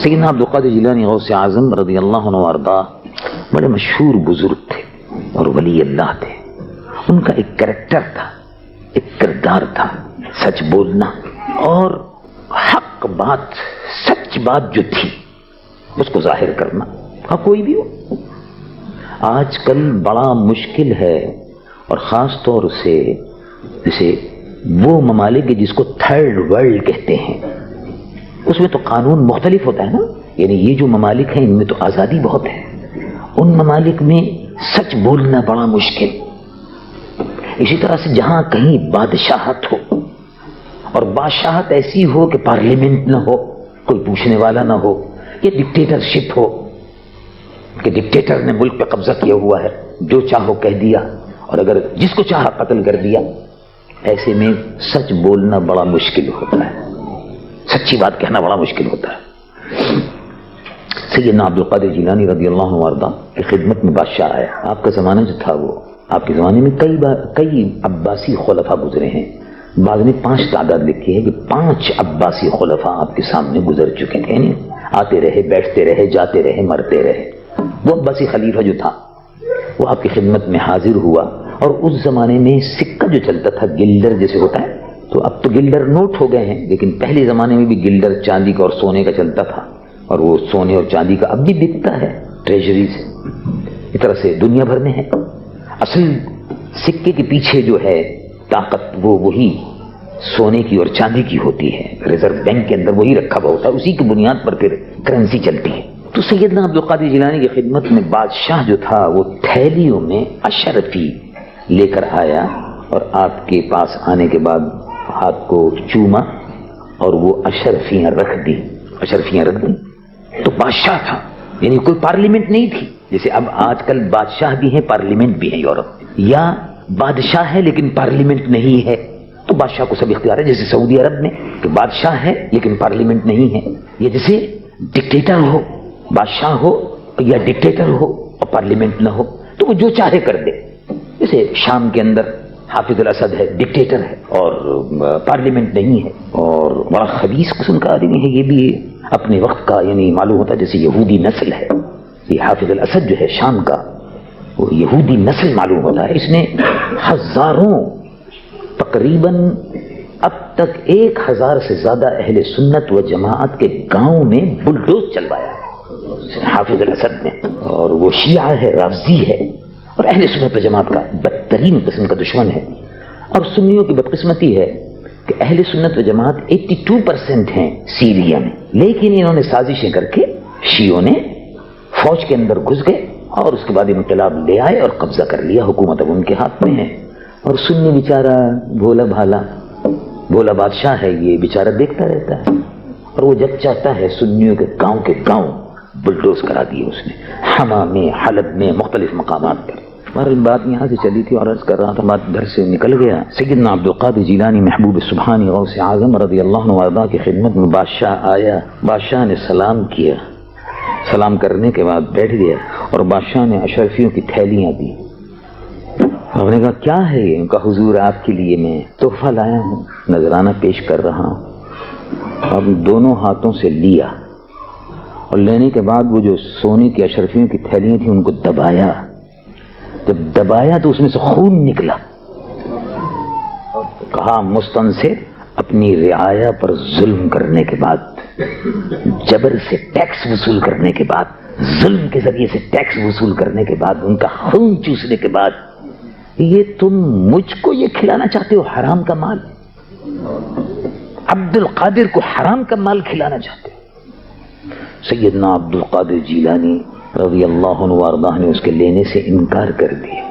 سیدنا عبدالقادر جیلانی غوث اعظم رضی اللہ عنہ وارضاہ بڑے مشہور بزرگ تھے اور ولی اللہ تھے. ان کا ایک کریکٹر تھا، ایک کردار تھا، سچ بولنا اور حق بات، سچ بات جو تھی اس کو ظاہر کرنا. ہاں کوئی بھی ہو. آج کل بڑا مشکل ہے، اور خاص طور سے جیسے وہ ممالک جس کو تھرڈ ورلڈ کہتے ہیں، اس میں تو قانون مختلف ہوتا ہے نا. یعنی یہ جو ممالک ہیں ان میں تو آزادی بہت ہے، ان ممالک میں سچ بولنا بڑا مشکل. اسی طرح سے جہاں کہیں بادشاہت ہو، اور بادشاہت ایسی ہو کہ پارلیمنٹ نہ ہو، کوئی پوچھنے والا نہ ہو، یا ڈکٹیٹرشپ ہو کہ ڈکٹیٹر نے ملک پہ قبضہ کیا ہوا ہے، جو چاہو کہہ دیا، اور اگر جس کو چاہا قتل کر دیا. ایسے میں سچ بولنا بڑا مشکل ہوتا ہے، سچی بات کہنا بڑا مشکل ہوتا ہے. سیدنا عبدالقادر جیلانی رضی اللہ عنہ وارضاہ کی خدمت میں بادشاہ آیا. آپ کا زمانہ جو تھا وہ، آپ کے زمانے میں کئی عباسی خلفاء گزرے ہیں. بعض نے 5 تعداد لکھی ہے کہ 5 عباسی خلفاء آپ کے سامنے گزر چکے ہیں. یعنی آتے رہے، بیٹھتے رہے، جاتے رہے، مرتے رہے. وہ عباسی خلیفہ جو تھا وہ آپ کی خدمت میں حاضر ہوا. اور اس زمانے میں سکہ جو چلتا تھا گلڈر جیسے ہوتا ہے، تو اب تو گلڈر نوٹ ہو گئے ہیں، لیکن پہلے زمانے میں بھی گلڈر چاندی کا اور سونے کا چلتا تھا. اور وہ سونے اور چاندی کا اب بھی بکتا ہے ٹریجری سے. اس طرح سے دنیا بھر میں ہے. اصل سکے کے پیچھے جو ہے طاقت وہ وہی سونے کی اور چاندی کی ہوتی ہے. ریزرو بینک کے اندر وہی رکھا ہوا ہوتا ہے، اسی کی بنیاد پر پھر کرنسی چلتی ہے. تو سیدنا عبدالقادر جیلانی کی خدمت میں بادشاہ جو تھا وہ تھیلیوں میں اشرفی لے کر آیا، اور آپ کے پاس آنے کے بعد ہاتھ کو چوما اور وہ اشرفیاں رکھ دی. تو بادشاہ تھا، یعنی کوئی پارلیمنٹ نہیں تھی. جیسے اب آج کل بادشاہ بھی ہیں، پارلیمنٹ بھی ہے یورپ، یا بادشاہ ہے لیکن پارلیمنٹ نہیں ہے. تو بادشاہ کو سب اختیار ہے، جیسے سعودی عرب میں کہ بادشاہ ہے لیکن پارلیمنٹ نہیں ہے. یہ جیسے ڈکٹیٹر ہو، بادشاہ ہو یا ڈکٹیٹر ہو اور پارلیمنٹ نہ ہو تو وہ جو چاہے کر دے. جیسے شام کے اندر حافظ الاسد ہے، ڈکٹیٹر ہے اور پارلیمنٹ نہیں ہے، اور بڑا خبیث قسم کا آدمی ہے. یہ بھی اپنے وقت کا یعنی معلوم ہوتا ہے جیسے یہودی نسل ہے. یہ حافظ الاسد جو ہے شام کا، وہ یہودی نسل معلوم ہوتا ہے. اس نے ہزاروں، تقریباً اب تک 1000 سے زیادہ اہل سنت و جماعت کے گاؤں میں بلڈوز چلوایا حافظ الاسد نے. اور وہ شیعہ ہے، رافضی ہے، اور اہل سنت و جماعت کا بدترین قسم کا دشمن ہے. اور سنیوں کی بدقسمتی ہے کہ اہل سنت و جماعت 82% ہیں سیریا میں، لیکن انہوں نے سازشیں کر کے شیعوں نے فوج کے اندر گھس گئے اور اس کے بعد انقلاب لے آئے اور قبضہ کر لیا. حکومت اب ان کے ہاتھ میں ہے. اور سنی بیچارہ بھولا بھالا، بھولا بادشاہ ہے، یہ بیچارہ دیکھتا رہتا ہے. اور وہ جب چاہتا ہے سنیوں کے گاؤں بلڈوز کرا دیے اس نے، حما میں، حلب میں، مختلف مقامات پر. ہماری بات یہاں سے چلی تھی اور عرض کر رہا تھا، بات گھر سے نکل گیا. سیدنا عبدالقادر جیلانی محبوب سبحانی غوث اعظم رضی اللہ عنہ وارضاہ کی خدمت میں بادشاہ آیا. بادشاہ نے سلام کیا، سلام کرنے کے بعد بیٹھ گیا، اور بادشاہ نے اشرفیوں کی تھیلیاں دی. انہوں نے کہا کیا ہے یہ؟ ان کا حضور آپ کے لیے میں تحفہ لایا ہوں، نذرانہ پیش کر رہا ہوں. اب دونوں ہاتھوں سے لیا، اور لینے کے بعد وہ جو سونے کی اشرفیوں کی تھیلیاں تھیں ان کو دبایا. جب دبایا تو اس میں سے خون نکلا. کہا مستنصر اپنی رعایا پر ظلم کرنے کے بعد، جبر سے ٹیکس وصول کرنے کے بعد، ظلم کے ذریعے سے ٹیکس وصول کرنے کے بعد، ان کا خون چوسنے کے بعد، یہ تم مجھ کو یہ کھلانا چاہتے ہو حرام کا مال؟ عبد القادر کو حرام کا مال کھلانا چاہتے ہو؟ سیدنا عبدالقادر جیلانی رضی اللہ عنہ وارضاہ نے اس کے لینے سے انکار کر دیا.